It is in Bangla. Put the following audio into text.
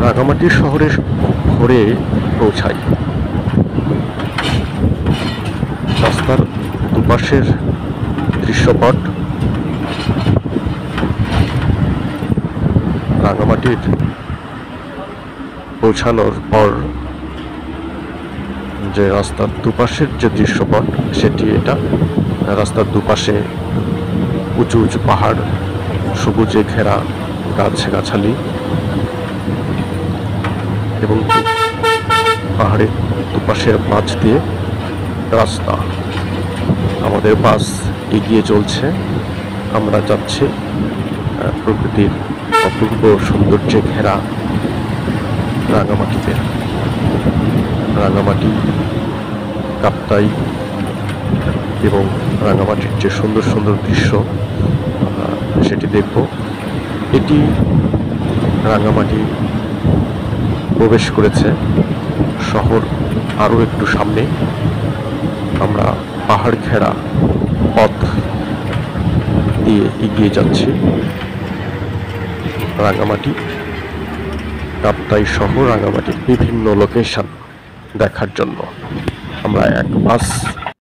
রাঙামাটি শহরের ভোরে পৌঁছাই। রাস্তার দুপাশের দৃশ্যপট রাঙামাটির পৌঁছানোর পর যে রাস্তার দুপাশের যে দৃশ্যপট সেটি এটা। রাস্তার দুপাশে উঁচু উঁচু পাহাড়, সবুজে ঘেরা গাছগাছালি এবং পাহাড়ের দুপাশের মাঝ দিয়ে রাস্তা। আমাদের বাস এগিয়ে চলছে, আমরা যাচ্ছি প্রকৃতির অপূর্ব সৌন্দর্যে ঘেরা রাঙামাটিতে। রাঙামাটি, কাপ্তাই এবং রাঙামাটির যে সুন্দর সুন্দর দৃশ্য সেটি দেখব। এটি রাঙামাটি প্রবেশ করেছে শহর আরও একটু সামনে। আমরা পাহাড় ঘেরা পথ দিয়ে এগিয়ে যাচ্ছি রাঙামাটি, কাপ্তাই সহ রাঙামাটির বিভিন্ন লোকেশন দেখার জন্য। আমরা এক বাস